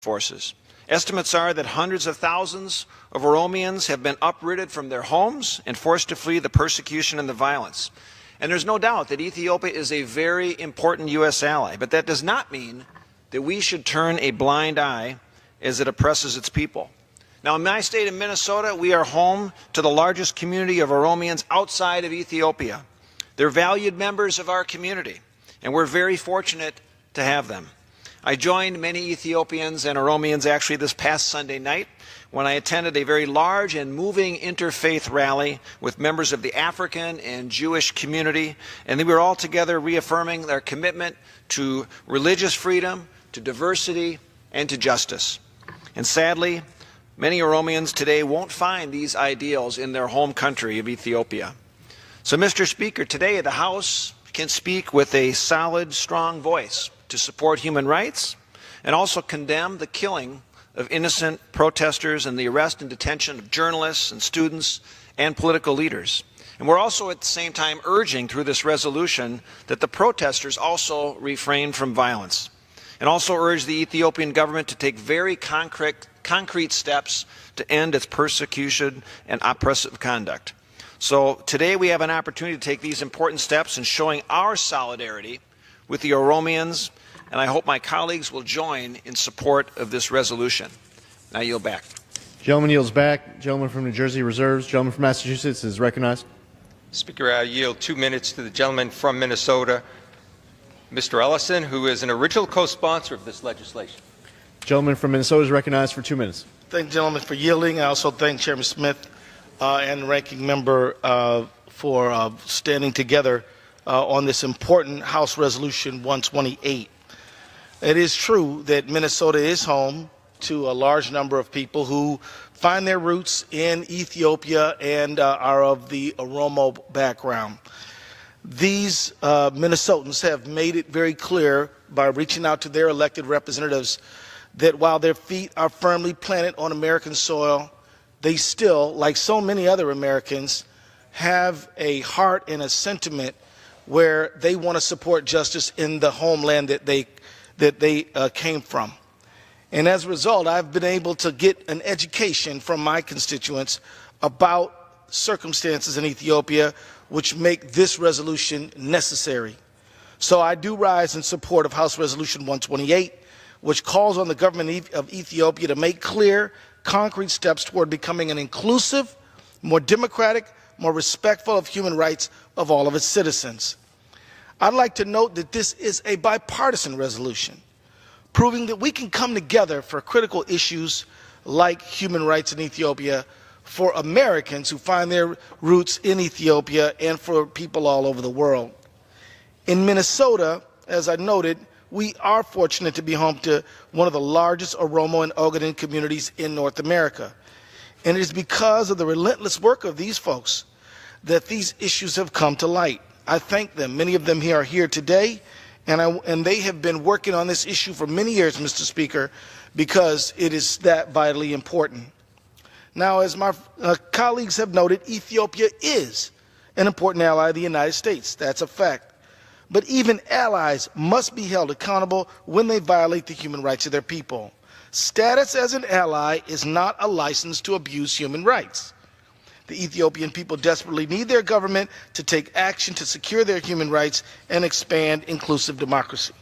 forces. Estimates are that hundreds of thousands of Oromians have been uprooted from their homes and forced to flee the persecution and the violence. And there's no doubt that Ethiopia is a very important U.S. ally, but that does not mean that we should turn a blind eye as it oppresses its people. Now, in my state of Minnesota, we are home to the largest community of Oromians outside of Ethiopia. They're valued members of our community, and we're very fortunate to have them. I joined many Ethiopians and Oromians actually this past Sunday night when I attended a very large and moving interfaith rally with members of the African and Jewish community, and they were all together reaffirming their commitment to religious freedom, to diversity, and to justice. And sadly, many Oromians today won't find these ideals in their home country of Ethiopia. So, Mr. Speaker, today the House can speak with a solid, strong voice to support human rights and also condemn the killing of innocent protesters and the arrest and detention of journalists and students and political leaders. And we're also at the same time urging through this resolution that the protesters also refrain from violence, and also urge the Ethiopian government to take very concrete steps to end its persecution and oppressive conduct. So today we have an opportunity to take these important steps in showing our solidarity with the Oromians, and I hope my colleagues will join in support of this resolution. Now I yield back. Gentleman yields back. Gentleman from New Jersey reserves. Gentleman from Massachusetts is recognized. Speaker, I yield 2 minutes to the gentleman from Minnesota, Mr. Ellison, who is an original co-sponsor of this legislation. Gentleman from Minnesota is recognized for 2 minutes. Thank the gentleman for yielding. I also thank Chairman Smith and the ranking member for standing together on this important House Resolution 128. It is true that Minnesota is home to a large number of people who find their roots in Ethiopia and are of the Oromo background. These Minnesotans have made it very clear by reaching out to their elected representatives that while their feet are firmly planted on American soil, they still, like so many other Americans, have a heart and a sentiment where they want to support justice in the homeland that they came from. And as a result, I've been able to get an education from my constituents about circumstances in Ethiopia which make this resolution necessary. So I do rise in support of House Resolution 128, which calls on the government of Ethiopia to make clear, concrete steps toward becoming an inclusive, more democratic, more respectful of human rights of all of its citizens. I'd like to note that this is a bipartisan resolution, proving that we can come together for critical issues like human rights in Ethiopia for Americans who find their roots in Ethiopia and for people all over the world. In Minnesota, as I noted, we are fortunate to be home to one of the largest Oromo and Ogaden communities in North America. And it is because of the relentless work of these folks that these issues have come to light. I thank them. Many of them here are here today, and they have been working on this issue for many years, Mr. Speaker, because it is that vitally important. Now, as my colleagues have noted, Ethiopia is an important ally of the United States. That's a fact. But even allies must be held accountable when they violate the human rights of their people. Status as an ally is not a license to abuse human rights. The Ethiopian people desperately need their government to take action to secure their human rights and expand inclusive democracy.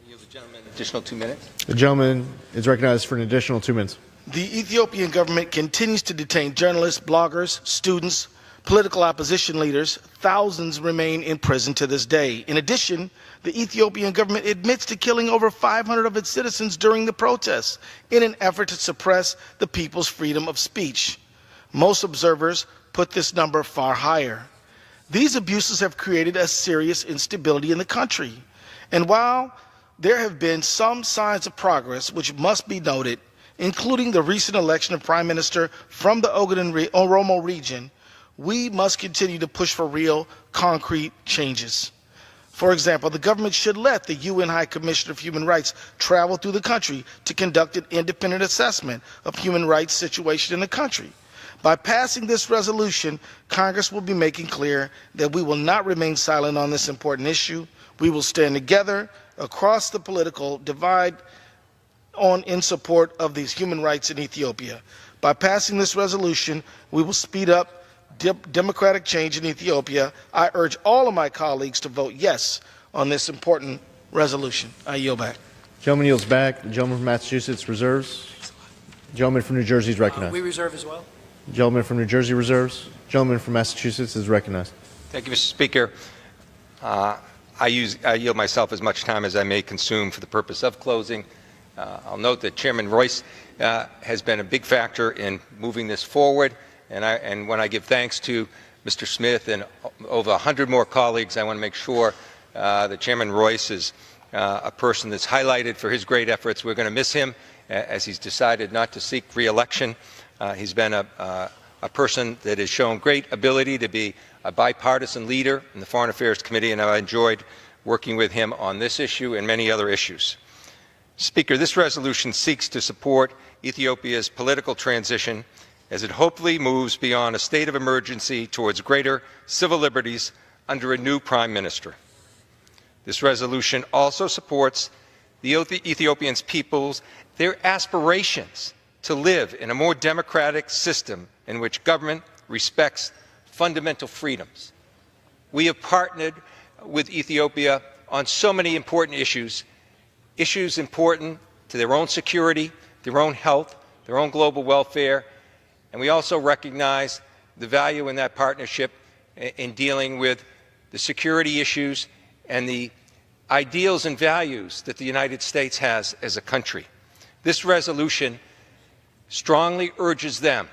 I yield the gentleman an additional 2 minutes. The gentleman is recognized for an additional 2 minutes. The Ethiopian government continues to detain journalists, bloggers, students, political opposition leaders. Thousands remain in prison to this day. In addition, the Ethiopian government admits to killing over 500 of its citizens during the protests in an effort to suppress the people's freedom of speech. Most observers put this number far higher. These abuses have created a serious instability in the country. And while there have been some signs of progress, which must be noted, including the recent election of Prime Minister from the Ogaden Oromo region, we must continue to push for real, concrete changes. For example, the government should let the UN High Commissioner of Human Rights travel through the country to conduct an independent assessment of human rights situation in the country. By passing this resolution, Congress will be making clear that we will not remain silent on this important issue. We will stand together across the political divide in support of these human rights in Ethiopia. By passing this resolution, we will speed up democratic change in Ethiopia. I urge all of my colleagues to vote yes on this important resolution. I yield back. Gentleman yields back. The gentleman from Massachusetts reserves. Gentleman from New Jersey is recognized. We reserve as well. Gentleman from New Jersey reserves. Gentleman from Massachusetts is recognized. Thank you, Mr. Speaker. I yield myself as much time as I may consume for the purpose of closing. I'll note that Chairman Royce has been a big factor in moving this forward, and when I give thanks to Mr. Smith and over 100 more colleagues, I want to make sure that Chairman Royce is a person that's highlighted for his great efforts. We're going to miss him as he's decided not to seek re-election. He's been a person that has shown great ability to be a bipartisan leader in the Foreign Affairs Committee, and I enjoyed working with him on this issue and many other issues. Speaker, this resolution seeks to support Ethiopia's political transition as it hopefully moves beyond a state of emergency towards greater civil liberties under a new prime minister. This resolution also supports the Ethiopian people's aspirations to live in a more democratic system in which government respects fundamental freedoms. We have partnered with Ethiopia on so many important issues important to their own security, their own health, their own global welfare, and we also recognize the value in that partnership in dealing with the security issues and the ideals and values that the United States has as a country. This resolution strongly urges them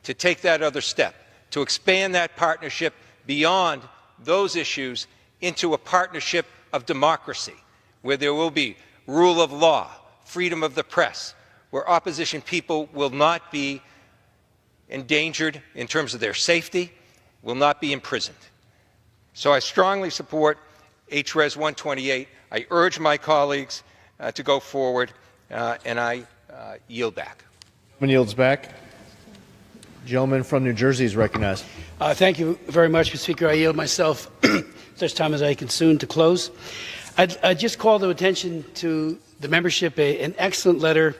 to take that other step, to expand that partnership beyond those issues into a partnership of democracy, where there will be rule of law, freedom of the press, where opposition people will not be endangered in terms of their safety, will not be imprisoned. So I strongly support HRES 128. I urge my colleagues to go forward, and I yield back. Gentleman yields back. Gentleman from New Jersey is recognized. Thank you very much, Mr. Speaker. I yield myself such time as I can soon to close. I just call to attention to the membership an excellent letter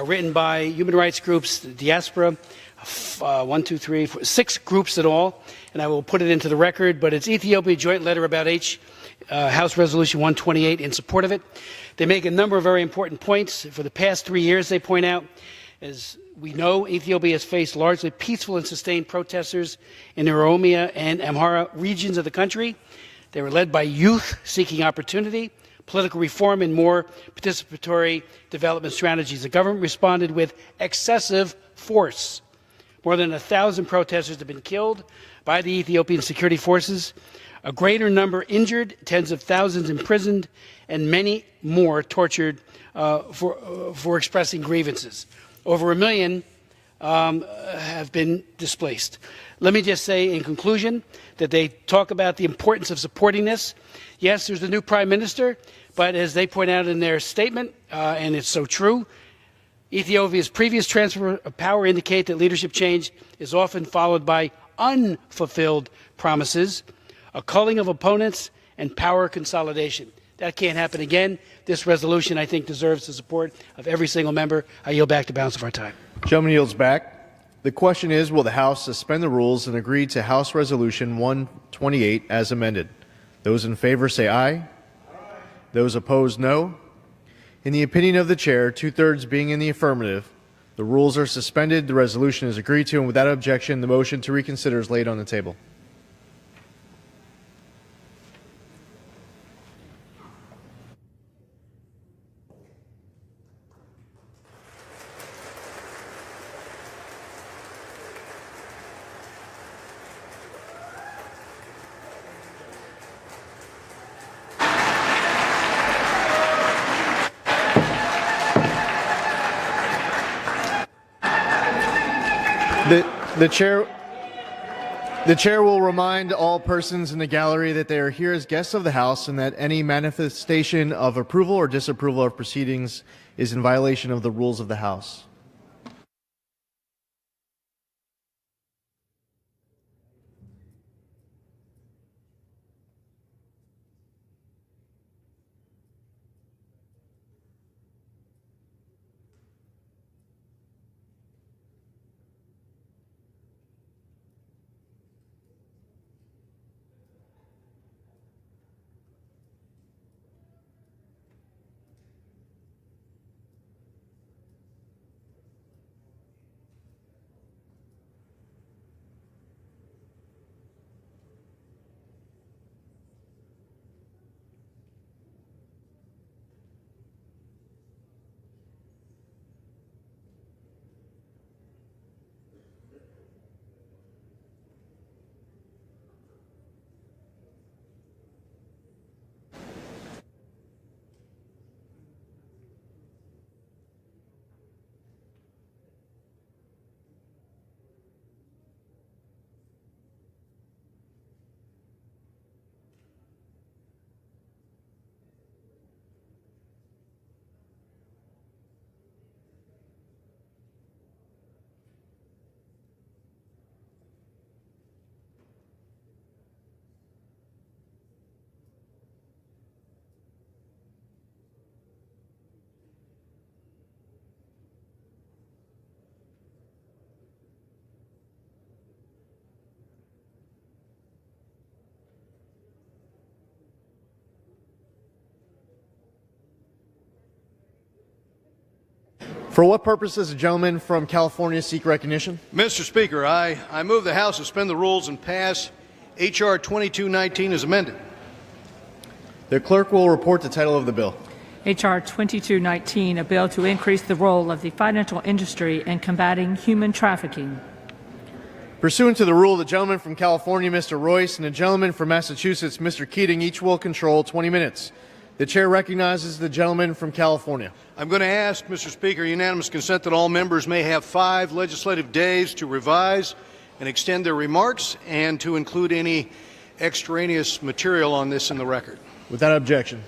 written by human rights groups, the diaspora, 6 groups in all, and I will put it into the record, but it's Ethiopia Joint Letter about House Resolution 128 in support of it. They make a number of very important points. For the past 3 years, they point out, as we know, Ethiopia has faced largely peaceful and sustained protesters in the Oromia and Amhara regions of the country. They were led by youth seeking opportunity, political reform, and more participatory development strategies. The government responded with excessive force. More than 1,000 protesters have been killed by the Ethiopian security forces, a greater number injured, tens of thousands imprisoned, and many more tortured for expressing grievances. Over 1 million have been displaced. Let me just say in conclusion that they talk about the importance of supporting this. Yes, there's a new prime minister, but as they point out in their statement, and it's so true, Ethiopia's previous transfer of power indicate that leadership change is often followed by unfulfilled promises, a culling of opponents, and power consolidation. That can't happen again. This resolution, I think, deserves the support of every single member. I yield back the balance of our time. Gentleman yields back. The question is, will the House suspend the rules and agree to House Resolution 128 as amended? Those in favor say aye. Those opposed, no. In the opinion of the chair, 2/3 being in the affirmative, the rules are suspended, the resolution is agreed to, and without objection, the motion to reconsider is laid on the table. The chair will remind all persons in the gallery that they are here as guests of the House and that any manifestation of approval or disapproval of proceedings is in violation of the rules of the House. For what purpose does the gentleman from California seek recognition? Mr. Speaker, I move the House suspend the rules and pass H.R. 2219 as amended. The clerk will report the title of the bill. H.R. 2219, a bill to increase the role of the financial industry in combating human trafficking. Pursuant to the rule, the gentleman from California, Mr. Royce, and the gentleman from Massachusetts, Mr. Keating, each will control 20 minutes. The chair recognizes the gentleman from California. I'm going to ask, Mr. Speaker, unanimous consent that all members may have 5 legislative days to revise and extend their remarks and to include any extraneous material on this in the record. Without objection.